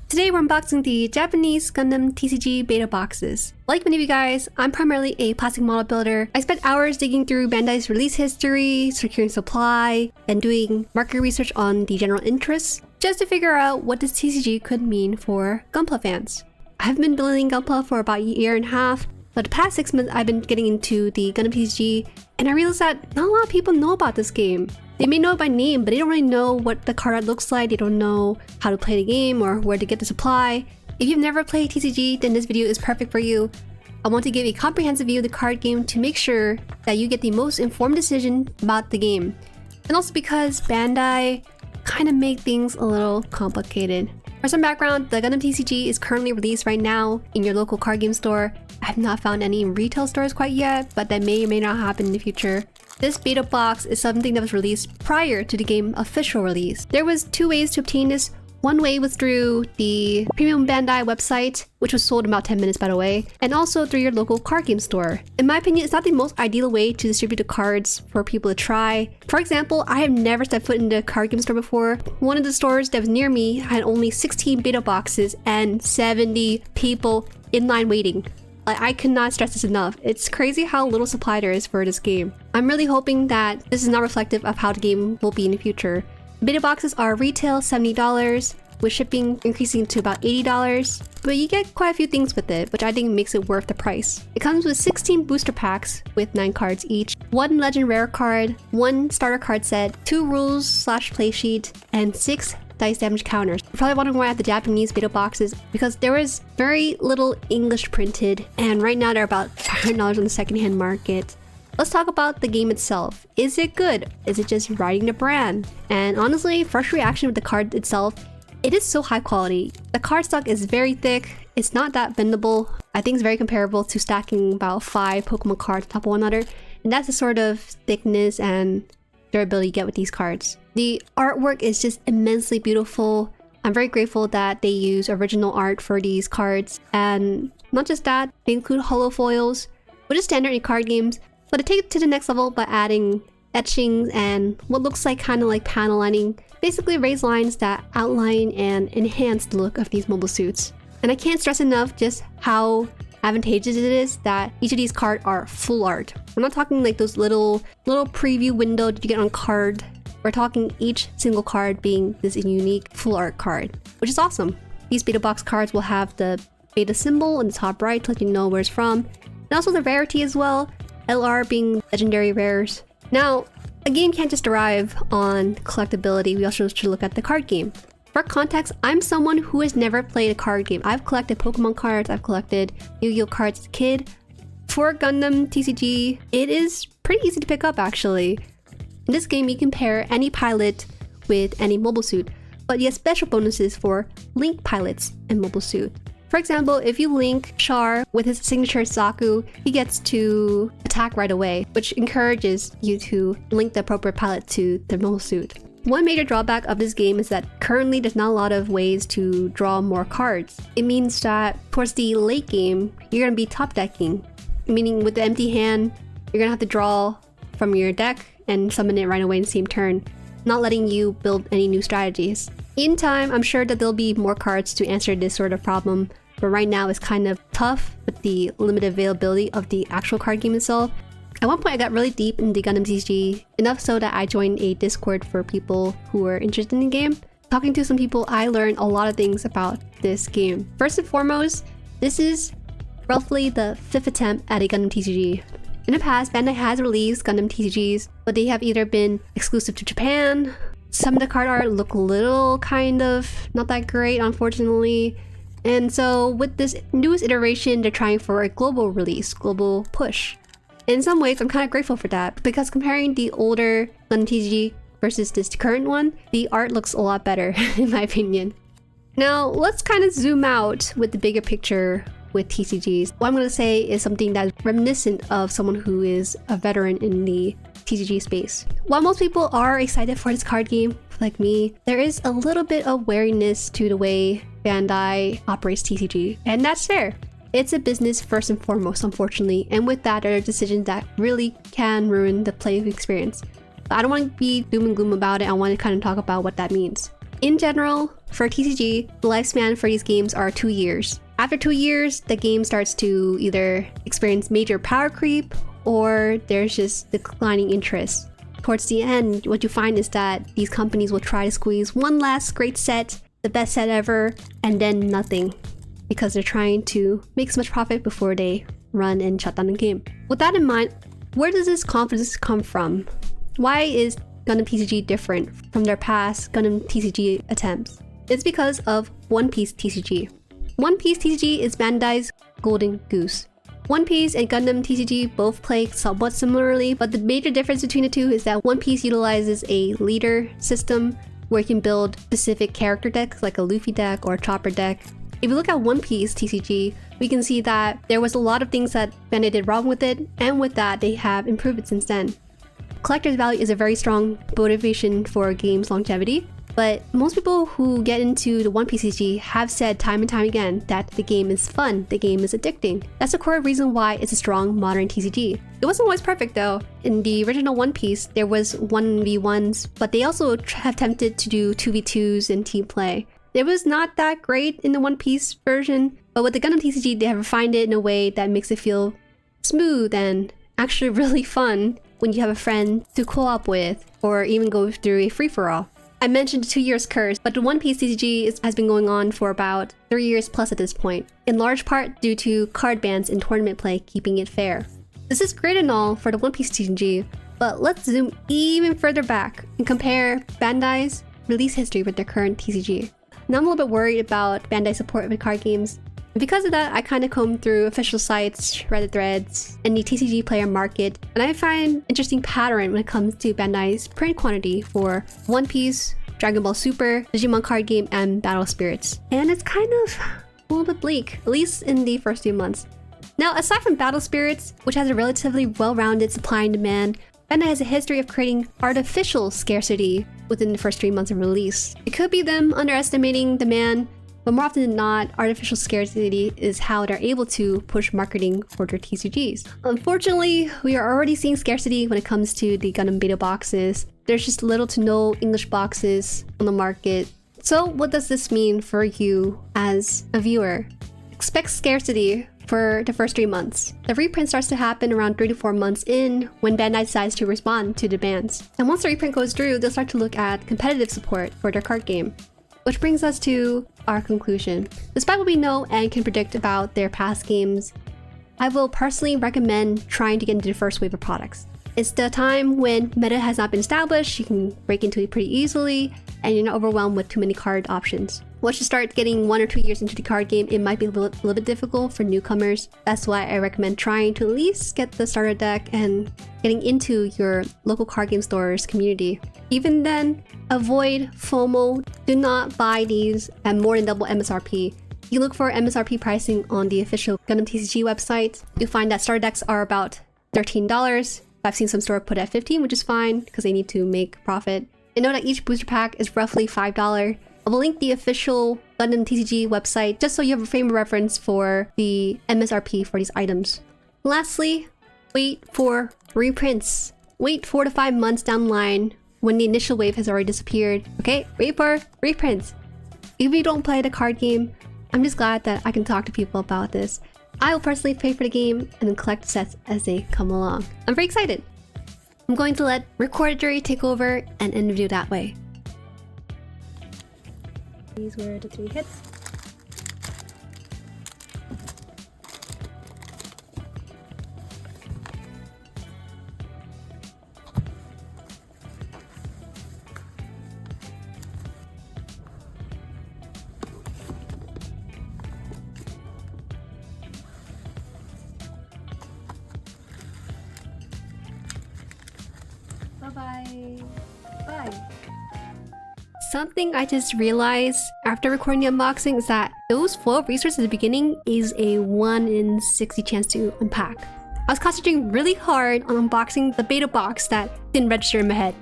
Today we're unboxing the Japanese Gundam TCG beta boxes. Like many of you guys, I'm primarily a plastic model builder. I spent hours digging through Bandai's release history, securing supply, and doing market research on the general interests, just to figure out what this TCG could mean for Gunpla fans. I've been building Gunpla for about a year and a half, but the past 6 months I've been getting into the Gundam TCG, and I realized that not a lot of people know about this game. They may know it by name, but they don't really know what the card art looks like. They don't know how to play the game or where to get the supply. If you've never played TCG, then this video is perfect for you. I want to give a comprehensive view of the card game to make sure that you get the most informed decision about the game. And also because Bandai kind of make things a little complicated. For some background, the Gundam TCG is currently released right now in your local card game store. I have not found any in retail stores quite yet, but that may or may not happen in the future. This beta box is something that was released prior to the game's official release. There was 2 ways to obtain this. One way was through the premium Bandai website, which was sold in about 10 minutes by the way, and also through your local card game store. In my opinion, it's not the most ideal way to distribute the cards for people to try. For example, I have never stepped foot in the card game store before. One of the stores that was near me had only 16 beta boxes and 70 people in line waiting. I cannot stress this enough. It's crazy how little supply there is for this game. I'm really hoping that this is not reflective of how the game will be in the future. Beta boxes are retail $70, with shipping increasing to about $80, but you get quite a few things with it, which I think makes it worth the price. It comes with 16 booster packs with 9 cards each, 1 legend rare card, 1 starter card set, 2 rules/play sheet, and 6 dice damage counters. You're probably wondering why I have the Japanese beta boxes, because there was very little English printed, and right now they're about $500 on the secondhand market. Let's talk about the game itself. Is it good? Is it just riding the brand? And honestly, first reaction with the card itself, it is so high quality. The cardstock is very thick. It's not that bendable. I think it's very comparable to stacking about 5 Pokemon cards on top of one another, and that's the sort of thickness and durability you get with these cards. The artwork is just immensely beautiful. I'm very grateful that they use original art for these cards, and not just that, they include holo foils, which is standard in card games, but they take it to the next level by adding etchings and what looks like kind of like panel lining, basically raised lines that outline and enhance the look of these mobile suits. And I can't stress enough just how advantageous it is that each of these cards are full art. We're not talking like those little preview window that you get on card. We're talking each single card being this unique full art card, which is awesome. These beta box cards will have the beta symbol on the top right to let you know where it's from, and also the rarity as well, LR being legendary rares. Now, a game can't just derive on collectability, we also should look at the card game. For context, I'm someone who has never played a card game. I've collected Pokemon cards, I've collected Yu-Gi-Oh cards as a kid. For Gundam TCG, it is pretty easy to pick up actually. In this game, you can pair any pilot with any mobile suit, but you have special bonuses for Link pilots and mobile suit. For example, if you link Char with his signature Zaku, he gets to attack right away, which encourages you to link the appropriate pilot to the mobile suit. One major drawback of this game is that currently there's not a lot of ways to draw more cards. It means that towards the late game, you're going to be top decking, meaning with the empty hand, you're going to have to draw from your deck and summon it right away in the same turn, not letting you build any new strategies. In time, I'm sure that there'll be more cards to answer this sort of problem, but right now it's kind of tough with the limited availability of the actual card game itself. At one point I got really deep in the Gundam TCG, enough so that I joined a Discord for people who were interested in the game. Talking to some people, I learned a lot of things about this game. First and foremost, this is roughly the 5th attempt at a Gundam TCG. In the past, Bandai has released Gundam TCGs, but they have either been exclusive to Japan. Some of the card art look a little kind of not that great, unfortunately. And so with this newest iteration, they're trying for a global release, global push. In some ways, I'm kind of grateful for that, because comparing the older Gundam TCG versus this current one, the art looks a lot better, in my opinion. Now, let's kind of zoom out with the bigger picture with TCGs. What I'm going to say is something that's reminiscent of someone who is a veteran in the TCG space. While most people are excited for this card game, like me, there is a little bit of wariness to the way Bandai operates TCG, and that's fair. It's a business first and foremost, unfortunately, and with that, there are decisions that really can ruin the play experience. But I don't want to be doom and gloom about it. I want to kind of talk about what that means. In general, for TCG, the lifespan for these games are 2 years. After 2 years, the game starts to either experience major power creep or there's just declining interest. Towards the end, what you find is that these companies will try to squeeze one last great set, the best set ever, and then nothing, because they're trying to make as much profit before they run and shut down the game. With that in mind, where does this confidence come from? Why is Gundam TCG different from their past Gundam TCG attempts? It's because of One Piece TCG. One Piece TCG is Bandai's golden goose. One Piece and Gundam TCG both play somewhat similarly, but the major difference between the two is that One Piece utilizes a leader system where you can build specific character decks like a Luffy deck or a Chopper deck. If you look at One Piece TCG, we can see that there was a lot of things that Bandai did wrong with it, and with that, they have improved it since then. Collector's value is a very strong motivation for a game's longevity, but most people who get into the One Piece TCG have said time and time again that the game is fun, the game is addicting. That's the core reason why it's a strong modern TCG. It wasn't always perfect though. In the original One Piece, there was 1v1s, but they also have attempted to do 2v2s and team play. It was not that great in the One Piece version, but with the Gundam TCG, they have refined it in a way that makes it feel smooth and actually really fun when you have a friend to co-op with, or even go through a free-for-all. I mentioned 2 years curse, but the One Piece TCG has been going on for about 3 years plus at this point, in large part due to card bans in tournament play keeping it fair. This is great and all for the One Piece TCG, but let's zoom even further back and compare Bandai's release history with their current TCG. Now I'm a little bit worried about Bandai's support of the card games. And because of that, I kind of comb through official sites, Reddit threads, and the TCG player market, and I find an interesting pattern when it comes to Bandai's print quantity for One Piece, Dragon Ball Super, Digimon card game, and Battle Spirits. And it's kind of a little bit bleak, at least in the first few months. Now, aside from Battle Spirits, which has a relatively well-rounded supply and demand, Bandai has a history of creating artificial scarcity within the first 3 months of release. It could be them underestimating demand, but more often than not, artificial scarcity is how they're able to push marketing for their TCGs. Unfortunately, we are already seeing scarcity when it comes to the Gundam beta boxes. There's just little to no English boxes on the market. So what does this mean for you as a viewer? Expect scarcity for the first 3 months. The reprint starts to happen around 3 to 4 months in when Bandai decides to respond to demands. And once the reprint goes through, they'll start to look at competitive support for their card game. Which brings us to our conclusion. Despite what we know and can predict about their past games, I will personally recommend trying to get into the first wave of products. It's the time when meta has not been established, you can break into it pretty easily, and you're not overwhelmed with too many card options. Once you start getting 1 or 2 years into the card game, it might be a little bit difficult for newcomers. That's why I recommend trying to at least get the starter deck and getting into your local card game store's community. Even then, avoid FOMO. Do not buy these at more than double MSRP. You look for MSRP pricing on the official Gundam TCG website. You'll find that starter decks are about $13. I've seen some store put at $15, which is fine because they need to make profit. And know that each booster pack is roughly $5. I will link the official Gundam TCG website just so you have a frame of reference for the MSRP for these items. Lastly, wait for reprints. Wait 4 to 5 months down the line when the initial wave has already disappeared. Okay, wait for reprints. If you don't play the card game, I'm just glad that I can talk to people about this. I will personally pay for the game and then collect sets as they come along. I'm very excited. I'm going to let recorded jury take over and end the video that way. These were the 3 hits. Bye-bye. Bye. Something I just realized after recording the unboxing is that those foil resources at the beginning is a 1 in 60 chance to unpack. I was concentrating really hard on unboxing the beta box that didn't register in my head.